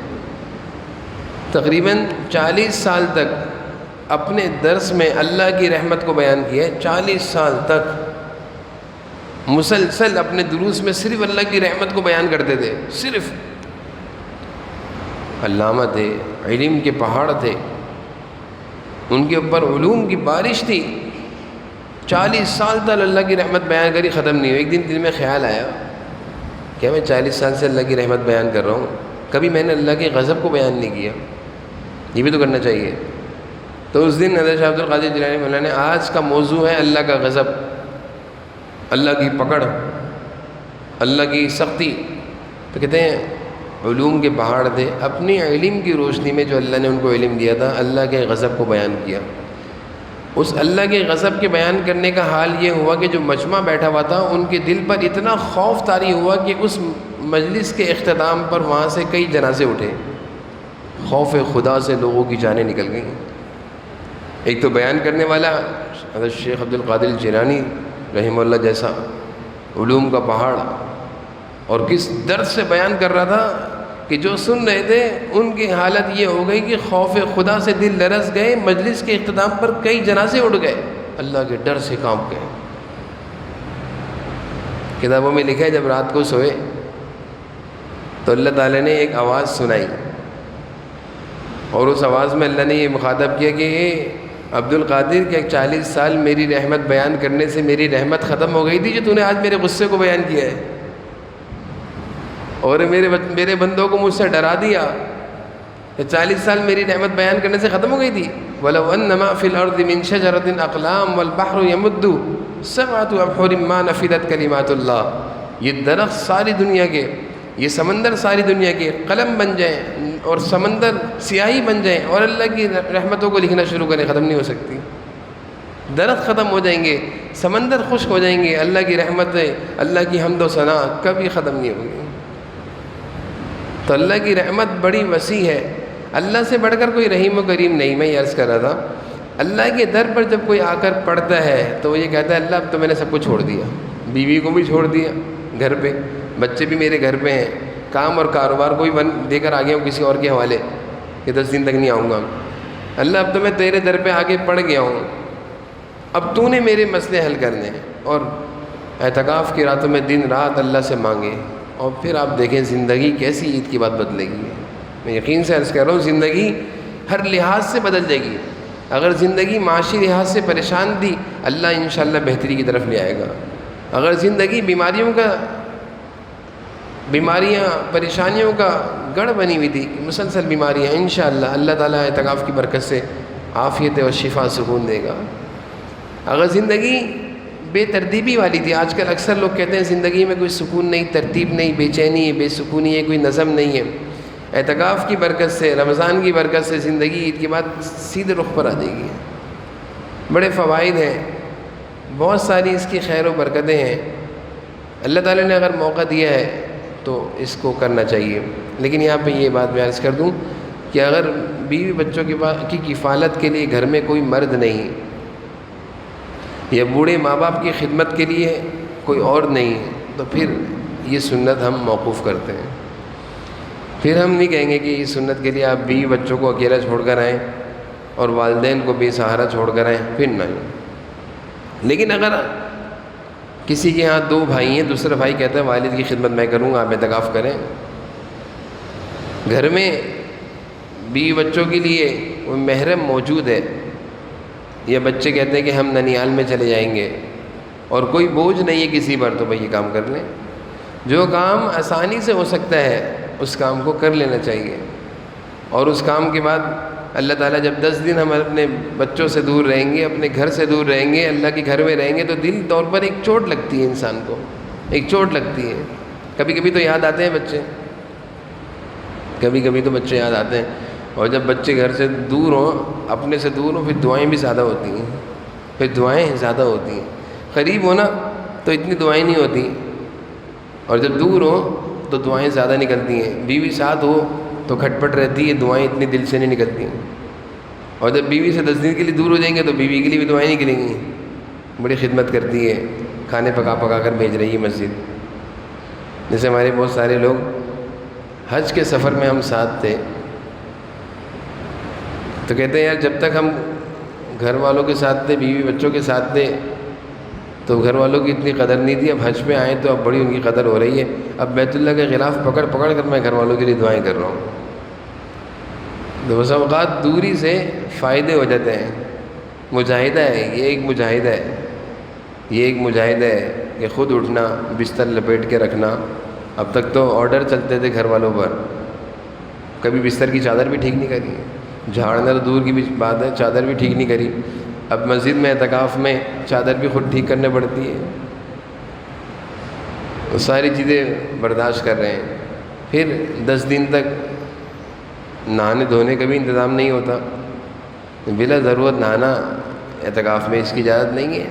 تقریباً 40 سال تک اپنے درس میں اللہ کی رحمت کو بیان کیا ہے. 40 سال تک مسلسل اپنے دروس میں صرف اللہ کی رحمت کو بیان کرتے تھے. صرف علامہ تھے، علم کے پہاڑ تھے، ان کے اوپر علوم کی بارش تھی. 40 سال تک اللہ کی رحمت بیان کری، ختم نہیں ہوئی. ایک دن دل میں خیال آیا کہ میں 40 سال سے اللہ کی رحمت بیان کر رہا ہوں، کبھی میں نے اللہ کے غضب کو بیان نہیں کیا، یہ بھی تو کرنا چاہیے. تو اس دن حضرت شاہ عبد القادر جیلانی مولانا نے آج کا موضوع ہے اللہ کا غضب، اللہ کی پکڑ، اللہ کی سختی. تو کہتے ہیں علوم کے پہاڑ تھے، اپنی علم کی روشنی میں جو اللہ نے ان کو علم دیا تھا، اللہ کے غضب کو بیان کیا. اس اللہ کے غضب کے بیان کرنے کا حال یہ ہوا کہ جو مجمع بیٹھا ہوا تھا ان کے دل پر اتنا خوف طاری ہوا کہ اس مجلس کے اختتام پر وہاں سے کئی جنازے اٹھے. خوف خدا سے لوگوں کی جانیں نکل گئیں. ایک تو بیان کرنے والا حضرت شیخ عبد القادر جیلانی رحمہ اللہ جیسا علوم کا پہاڑ، اور کس درد سے بیان کر رہا تھا کہ جو سن رہے تھے ان کی حالت یہ ہو گئی کہ خوف خدا سے دل لرز گئے. مجلس کے اختتام پر کئی جنازے اٹھ گئے، اللہ کے ڈر سے کانپ گئے. کتابوں میں لکھا ہے جب رات کو سوئے تو اللہ تعالیٰ نے ایک آواز سنائی، اور اس آواز میں اللہ نے یہ مخاطب کیا کہ عبد القادر کہ 40 سال میری رحمت بیان کرنے سے میری رحمت ختم ہو گئی تھی جو تو نے آج میرے غصے کو بیان کیا ہے، اور میرے بندوں کو مجھ سے ڈرا دیا. 40 سال میری رحمت بیان کرنے سے ختم ہو گئی تھی. وَلَوْ أَنَّمَا فِي الْأَرْضِ مِنْ شَجَرَةٍ أَقْلَامٌ وَالْبَحْرُ يَمُدُّ سَبْعَةُ أَبْحُرٍ مَا نَفِدَتْ كَلِمَاتُ اللَّهِ. یہ درخت ساری دنیا کے، یہ سمندر ساری دنیا کے قلم بن جائیں اور سمندر سیاہی بن جائیں اور اللہ کی رحمتوں کو لکھنا شروع کریں، ختم نہیں ہو سکتی. درخت ختم ہو جائیں گے، سمندر خشک ہو جائیں گے، اللہ کی رحمتیں، اللہ کی حمد و ثنا کبھی ختم نہیں ہوگی. تو اللہ کی رحمت بڑی وسیع ہے، اللہ سے بڑھ کر کوئی رحیم و کریم نہیں. میں یہ عرض کر رہا تھا اللہ کے در پر جب کوئی آ کر پڑھتا ہے تو وہ یہ کہتا ہے اللہ اب تو میں نے سب کچھ چھوڑ دیا، بیوی کو بھی چھوڑ دیا، گھر پہ بچے بھی میرے گھر پہ ہیں، کام اور کاروبار کو بھی دے کر آ گیا ہوں کسی اور کے حوالے کہ 10 دن تک نہیں آؤں گا. اللہ اب تو میں تیرے در پہ آگے پڑ گیا ہوں، اب تو نے میرے مسئلے حل کرنے ہیں. اور اعتکاف کی راتوں میں دن رات اللہ سے مانگے، اور پھر آپ دیکھیں زندگی کیسی عید کی بات بدلے گی. میں یقین سے عرض کر رہا ہوں زندگی ہر لحاظ سے بدل جائے گی. اگر زندگی معاشی لحاظ سے پریشان تھی اللہ انشاءاللہ بہتری کی طرف لے آئے گا. اگر زندگی بیماریاں پریشانیوں کا گڑھ بنی ہوئی تھی، مسلسل بیماریاں، انشاءاللہ اللہ تعالیٰ اعتکاف کی برکت سے عافیت و شفا سکون دے گا. اگر زندگی بے ترتیبی والی تھی، آج کل اکثر لوگ کہتے ہیں زندگی میں کوئی سکون نہیں، ترتیب نہیں، بے چینی ہے، بے سکونی ہے، کوئی نظم نہیں ہے. اعتکاف کی برکت سے، رمضان کی برکت سے زندگی عید کے بعد سیدھے رخ پر آ جائے گی. بڑے فوائد ہیں، بہت ساری اس کی خیر و برکتیں ہیں. اللہ تعالیٰ نے اگر موقع دیا ہے تو اس کو کرنا چاہیے. لیکن یہاں پہ یہ بات میں عرض کر دوں کہ اگر بیوی بچوں کی کفالت کے لیے گھر میں کوئی مرد نہیں، یا بوڑھے ماں باپ کی خدمت کے لیے کوئی اور نہیں، تو پھر یہ سنت ہم موقوف کرتے ہیں۔ پھر ہم نہیں کہیں گے کہ اس سنت کے لیے آپ بیوی بچوں کو اکیلا چھوڑ کر آئیں اور والدین کو بے سہارا چھوڑ کر آئیں، پھر نہیں۔ لیکن اگر کسی کے ہاں 2 بھائی ہیں، دوسرا بھائی کہتا ہے والد کی خدمت میں کروں گا، آپ اعتکاف کریں، گھر میں بیوی بچوں کے لیے وہ محرم موجود ہے، یا بچے کہتے ہیں کہ ہم ننیال میں چلے جائیں گے اور کوئی بوجھ نہیں ہے کسی پر، تو بھائی یہ کام کر لیں۔ جو کام آسانی سے ہو سکتا ہے اس کام کو کر لینا چاہیے، اور اس کام کے بعد اللہ تعالیٰ جب 10 دن ہم اپنے بچوں سے دور رہیں گے، اپنے گھر سے دور رہیں گے، اللہ کے گھر میں رہیں گے، تو دل طور پر ایک چوٹ لگتی ہے، انسان کو ایک چوٹ لگتی ہے۔ کبھی کبھی تو یاد آتے ہیں بچے، کبھی کبھی تو بچے یاد آتے ہیں، اور جب بچے گھر سے دور ہوں، اپنے سے دور ہوں، پھر دعائیں بھی زیادہ ہوتی ہیں، پھر دعائیں زیادہ ہوتی ہیں۔ قریب ہونا تو اتنی دعائیں نہیں ہوتی، اور جب دور ہوں تو دعائیں زیادہ نکلتی ہیں۔ بیوی ساتھ ہو تو کھٹ پٹ رہتی ہے، دعائیں اتنی دل سے نہیں نکلتی ہیں، اور جب بیوی سے 10 دن کے لیے دور ہو جائیں گے تو بیوی کے لیے بھی دعائیں نکلیں گی، بڑی خدمت کرتی ہے، کھانے پکا پکا کر بھیج رہی ہے مسجد۔ جیسے ہمارے بہت سارے لوگ حج کے سفر میں ہم ساتھ تھے، تو کہتے ہیں یار جب تک ہم گھر والوں کے ساتھ تھے، بیوی بچوں کے ساتھ تھے، تو گھر والوں کی اتنی قدر نہیں تھی، اب حج میں آئے تو اب بڑی ان کی قدر ہو رہی ہے، اب بیت اللہ کے غلاف پکڑ پکڑ کر میں گھر والوں کے لیے دعائیں کر رہا ہوں۔ تو بس اوقات دوری سے فائدے ہو جاتے ہیں۔ مجاہدہ ہے یہ، ایک مجاہدہ ہے، یہ ایک مجاہدہ ہے کہ خود اٹھنا، بستر لپیٹ کے رکھنا۔ اب تک تو آرڈر چلتے تھے گھر والوں پر، کبھی بستر کی چادر بھی ٹھیک نہیں کری، جھاڑنا تو دور کی بھی بات ہے، چادر بھی ٹھیک نہیں کری۔ اب مسجد میں اعتکاف میں چادر بھی خود ٹھیک کرنے پڑتی ہے، وہ ساری چیزیں برداشت کر رہے ہیں۔ پھر 10 دن تک نہانے دھونے کا بھی انتظام نہیں ہوتا، بلا ضرورت نہانا اعتکاف میں اس کی اجازت نہیں ہے۔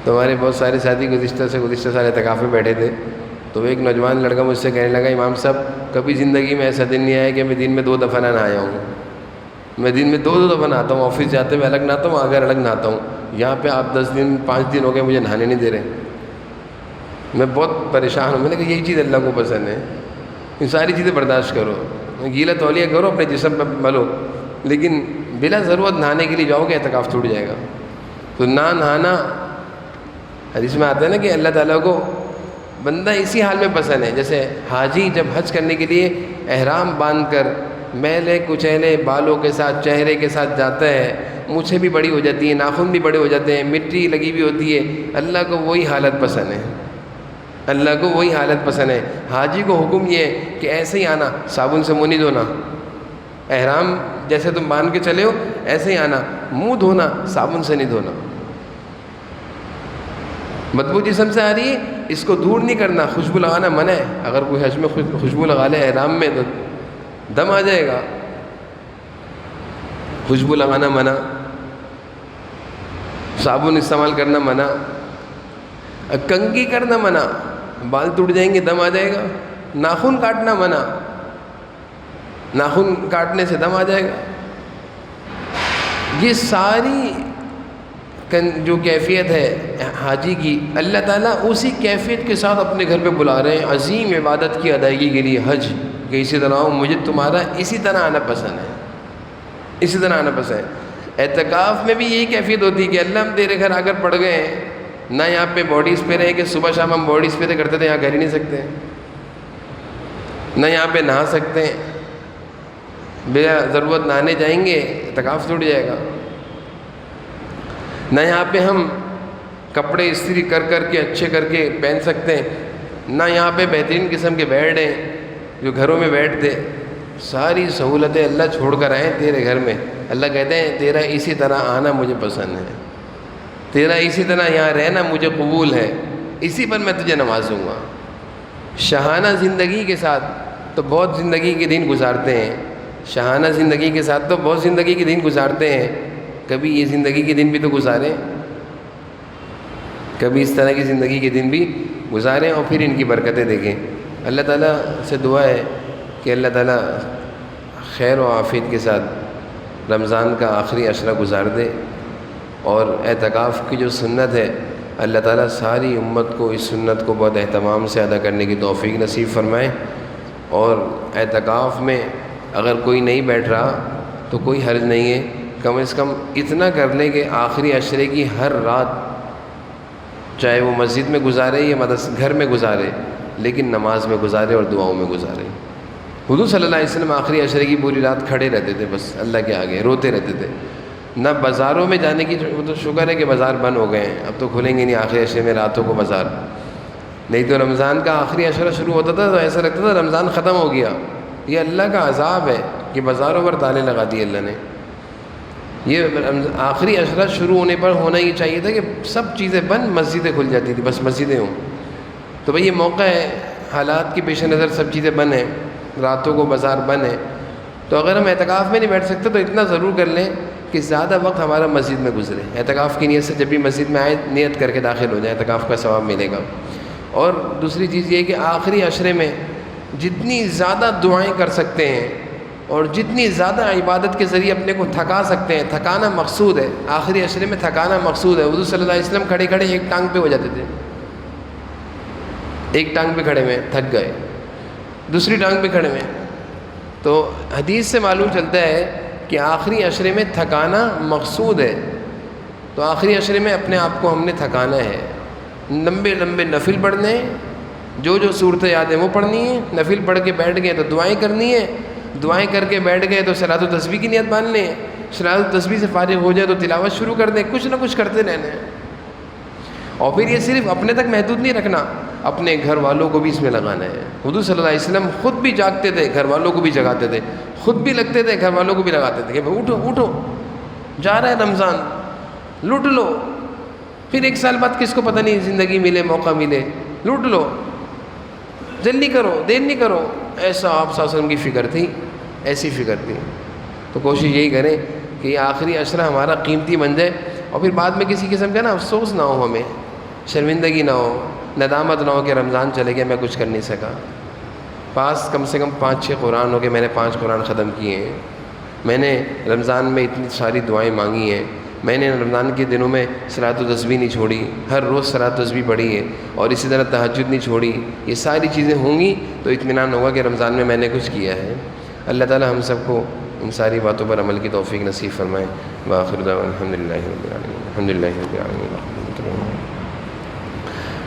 تو ہمارے بہت سارے ساتھی گزشتہ سال اعتکاف میں بیٹھے تھے، تو ایک نوجوان لڑکا مجھ سے کہنے لگا امام صاحب کبھی زندگی میں ایسا دن نہیں آیا کہ میں دن میں 2 دفعہ نہ نہایا ہوں، میں دن میں 2 دفعہ نہاتا ہوں، آفس جاتے ہوئے الگ نہاتا ہوں، اگر الگ نہاتا ہوں، یہاں پہ آپ 10 دن 5 دن ہو گئے مجھے نہانے نہیں دے رہے، میں بہت پریشان ہوں۔ میں نے کہا یہی چیز اللہ کو پسند ہے، یہ ساری چیزیں برداشت کرو، گیلا تولیہ کرو، اپنے جسم پہ ملو، لیکن بلا ضرورت نہانے کے لیے جاؤ گے اعتکاف ٹوٹ جائے گا۔ تو نہ نہانا، حدیث میں آتا ہے نا کہ اللہ تعالیٰ کو بندہ اسی حال میں پسند ہے، جیسے حاجی جب حج کرنے کے لیے احرام باندھ کر میلے کچیلے بالوں کے ساتھ، چہرے کے ساتھ جاتا ہے، مونچھیں بھی بڑی ہو جاتی ہیں، ناخن بھی بڑے ہو جاتے ہیں، مٹی لگی ہوئی ہوتی ہے، اللہ کو وہی حالت پسند ہے، اللہ کو وہی حالت پسند ہے۔ حاجی کو حکم یہ ہے کہ ایسے ہی آنا، صابن سے منہ نہیں دھونا، احرام جیسے تم باندھ کے چلے ہو ایسے ہی آنا، منہ دھونا، صابن سے نہیں دھونا۔ بدبو جسم سے آ رہی ہے اس کو دور نہیں کرنا، خوشبو لگانا منع ہے، اگر کوئی حج میں خوشبو لگا لے احرام میں تو دم آ جائے گا، خوشبو لگانا منع، صابن استعمال کرنا منع، کنگھی کرنا منع، بال ٹوٹ جائیں گے دم آ جائے گا، ناخن کاٹنا منع، ناخن کاٹنے سے دم آ جائے گا۔ یہ ساری جو کیفیت ہے حاجی کی، اللہ تعالیٰ اسی کیفیت کے ساتھ اپنے گھر پہ بلا رہے ہیں عظیم عبادت کی ادائیگی کے لیے، حج، کہ اسی طرح ہوں، مجھے تمہارا اسی طرح آنا پسند ہے، اسی طرح آنا پسند ہے۔ اعتکاف میں بھی یہی کیفیت ہوتی ہے کہ اللہ ہم تیرے گھر آ کر پڑ گئے ہیں، نہ یہاں پہ باڈیز پہ رہے کہ صبح شام ہم باڈیز پہ کرتے تھے، یہاں کر ہی نہیں سکتے، نہ یہاں پہ نہا سکتے ہیں، بلا ضرورت نہانے جائیں گے اعتکاف ٹوٹ جائے گا، نہ یہاں پہ ہم کپڑے استری کر کر کے اچھے کر کے پہن سکتے ہیں، نہ یہاں پہ بہترین قسم کے بیڈ ہیں جو گھروں میں بیٹھتے، ساری سہولتیں اللہ چھوڑ کر آئے تیرے گھر میں۔ اللہ کہتے ہیں تیرا اسی طرح آنا مجھے پسند ہے، تیرا اسی طرح یہاں رہنا مجھے قبول ہے، اسی پر میں تجھے نوازوں گا۔ شاہانہ زندگی کے ساتھ تو بہت زندگی کے دن گزارتے ہیں، شاہانہ زندگی کے ساتھ تو بہت زندگی کے دن گزارتے ہیں، کبھی یہ زندگی کے دن بھی تو گزاریں، کبھی اس طرح کی زندگی کے دن بھی گزاریں اور پھر ان کی برکتیں دیکھیں۔ اللہ تعالیٰ سے دعا ہے کہ اللہ تعالیٰ خیر و عافیت کے ساتھ رمضان کا آخری عشرہ گزار دے، اور اعتکاف کی جو سنت ہے اللہ تعالیٰ ساری امت کو اس سنت کو بہت اہتمام سے ادا کرنے کی توفیق نصیب فرمائے۔ اور اعتکاف میں اگر کوئی نہیں بیٹھ رہا تو کوئی حرج نہیں ہے، کم از کم اتنا کر لے کہ آخری عشرے کی ہر رات، چاہے وہ مسجد میں گزارے یا گھر میں گزارے، لیکن نماز میں گزارے اور دعاؤں میں گزارے۔ حضور صلی اللہ علیہ وسلم آخری عشرے کی پوری رات کھڑے رہتے تھے، بس اللہ کے آگے روتے رہتے تھے۔ نہ بازاروں میں جانے کی، وہ تو شکر ہے کہ بازار بند ہو گئے ہیں، اب تو کھلیں گے نہیں آخری عشرے میں راتوں کو بازار، نہیں تو رمضان کا آخری عشرہ شروع ہوتا تھا تو ایسا لگتا تھا رمضان ختم ہو گیا۔ یہ اللہ کا عذاب ہے کہ بازاروں پر تالے لگا دیے اللہ نے۔ یہ آخری عشرہ شروع ہونے پر ہونا یہ چاہیے تھا کہ سب چیزیں بند، مسجدیں کھل جاتی تھی، بس مسجدیں ہوں۔ تو بھئی یہ موقع ہے، حالات کی پیش نظر سب چیزیں بند ہیں، راتوں کو بازار بند ہے، تو اگر ہم اعتکاف میں نہیں بیٹھ سکتے تو اتنا ضرور کر لیں کہ زیادہ وقت ہمارا مسجد میں گزرے۔ اعتکاف کی نیت سے جب بھی مسجد میں آئے نیت کر کے داخل ہو جائے، اعتکاف کا ثواب ملے گا۔ اور دوسری چیز یہ کہ آخری عشرے میں جتنی زیادہ دعائیں کر سکتے ہیں اور جتنی زیادہ عبادت کے ذریعے اپنے کو تھکا سکتے ہیں، تھکانا مقصود ہے، آخری عشرے میں تھکانا مقصود ہے۔ حضور صلی اللہ علیہ وسلم کھڑے کھڑے ایک ٹانگ پہ ہو جاتے تھے، ایک ٹانگ پہ کھڑے ہوئے تھک گئے، دوسری ٹانگ پہ کھڑے ہوئے۔ تو حدیث سے معلوم چلتا ہے کہ آخری عشرے میں تھکانا مقصود ہے، تو آخری عشرے میں اپنے آپ کو ہم نے تھکانا ہے، لمبے لمبے نفل پڑھنے ہیں، جو صورتیں یاد ہیں وہ پڑھنی ہے، نفل پڑھ کے بیٹھ گئے تو دعائیں کرنی ہے، دعائیں کر کے بیٹھ گئے تو صلاۃ و تسبیح کی نیت باندھ لیں، صلاۃ و تسبیح سے فارغ ہو جائے تو تلاوت شروع کر دیں، کچھ نہ کچھ کرتے رہنا ہے۔ اور پھر یہ صرف اپنے تک محدود نہیں رکھنا، اپنے گھر والوں کو بھی اس میں لگانا ہے۔ حضور صلی اللہ علیہ وسلم خود بھی جاگتے تھے، گھر والوں کو بھی جگاتے تھے، خود بھی لگتے تھے، گھر والوں کو بھی لگاتے تھے کہ اٹھو اٹھو، جا رہا ہے رمضان، لوٹ لو۔ پھر ایک سال بعد کس کو پتہ نہیں زندگی ملے، موقع ملے، لوٹ لو، جلدی کرو، دیر نہیں کرو۔ ایسا آپ صلی اللہ علیہ وسلم کی فکر تھی، ایسی فکر تھی۔ تو کوشش یہی کریں کہ یہ آخری عشرہ ہمارا قیمتی بن جائے، اور پھر بعد میں کسی قسم کا نا افسوس نہ ہو، ہمیں شرمندگی نہ ہو، ندامت نہ ہو کہ رمضان چلے گیا میں کچھ کر نہیں سکا۔ پاس کم سے کم 5-6 قرآن ہو گئے، میں نے 5 قرآن ختم کیے ہیں، میں نے رمضان میں اتنی ساری دعائیں مانگی ہیں، میں نے رمضان کے دنوں میں صلاۃ و تسبیح نہیں چھوڑی، ہر روز صلاۃ و تسبیح پڑھی ہے، اور اسی طرح تہجد نہیں چھوڑی۔ یہ ساری چیزیں ہوں گی تو اطمینان ہوگا کہ رمضان میں نے کچھ کیا ہے۔ اللہ تعالیٰ ہم سب کو ان ساری باتوں پر عمل کی توفیق نصیب فرمائے۔ وآخر دعوانا الحمدللہ رب العالمین، الحمدللہ رب العالمین،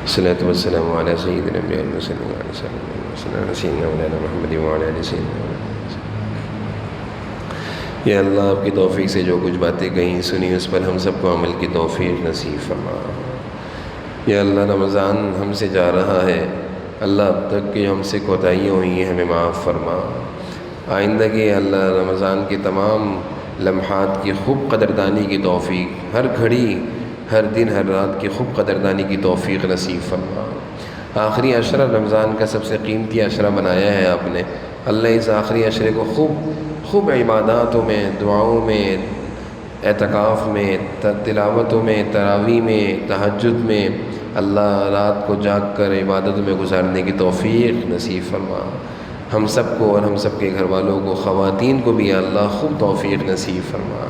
الصلاۃ والسلام علی سید الانبیاء والمرسلین وعلی سیدنا مولانا محمد وعلی آلہ سیدنا۔ یا اللہ آپ کی توفیق سے جو کچھ باتیں کہیں سنی اس پر ہم سب کو عمل کی توفیق نصیب فرما۔ یا اللہ رمضان ہم سے جا رہا ہے، اللہ اب تک کہ ہم سے کوتاہیاں ہوئی ہیں ہمیں معاف فرما۔ آئندہ کے اللہ رمضان کے تمام لمحات کی خوب قدردانی کی توفیق، ہر گھڑی، ہر دن، ہر رات کی خوب قدردانی کی توفیق نصیب فرما۔ آخری عشرہ رمضان کا سب سے قیمتی عشرہ بنایا ہے آپ نے، اللہ اس آخری عشرے کو خوب عباداتوں میں، دعاؤں میں، اعتکاف میں، تلاوتوں میں، تراویح میں، تہجد میں، اللہ رات کو جاگ کر عبادتوں میں گزارنے کی توفیق نصیب فرما۔ ہم سب کو اور ہم سب کے گھر والوں کو، خواتین کو بھی یا اللہ خوب توفیق نصیب فرما۔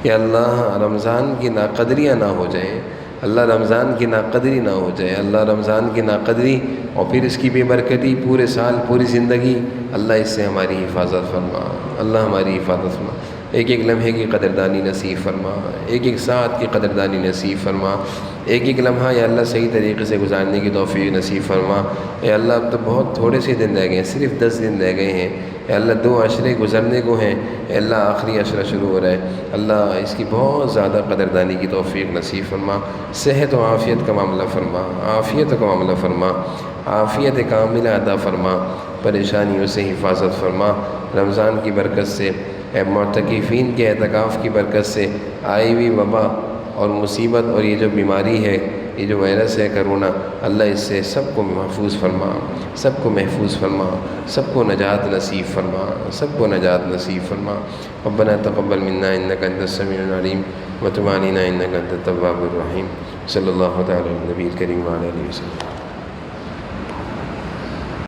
یا اللہ رمضان کی ناقدریاں نہ ہو جائیں، اللہ رمضان کی ناقدری نہ ہو جائے، اللہ رمضان کی ناقدری اور پھر اس کی بے برکتی پورے سال، پوری زندگی، اللہ اس سے ہماری حفاظت فرما، اللہ ہماری حفاظت فرما۔ ایک ایک لمحے کی قدردانی نصیب فرما، ایک ایک ساعت کی قدردانی نصیب فرما، ایک ایک لمحہ یا اللہ صحیح طریقے سے گزارنے کی توفیق نصیب فرما۔ اے اللہ اب تو بہت تھوڑے سے دن رہ گئے ہیں، صرف 10 دن رہ گئے ہیں، اے اللہ 2 عشرے گزرنے کو ہیں، اے اللہ آخری عشرہ شروع ہو رہا ہے، اللہ اس کی بہت زیادہ قدردانی کی توفیق نصیب فرما، صحت و عافیت کا معاملہ فرما، عافیت کا معاملہ فرما، عافیت کاملہ عطا فرما، پریشانیوں سے حفاظت فرما، رمضان کی برکت سے، اے معتکفین کے اعتکاف کی برکت سے آئی ہوئی وبا اور مصیبت اور یہ جو بیماری ہے، یہ جو وائرس ہے کرونا، اللہ اس سے سب کو محفوظ فرما، سب کو محفوظ فرما، سب کو نجات نصیب فرما، سب کو نجات نصیب فرما۔ ربنا تقبل منا انک انت السمیع العلیم وتب علینا انک انت التواب الرحیم۔ صلی اللہ تعالی علی النبی الکریم وعلی آلہ وسلم۔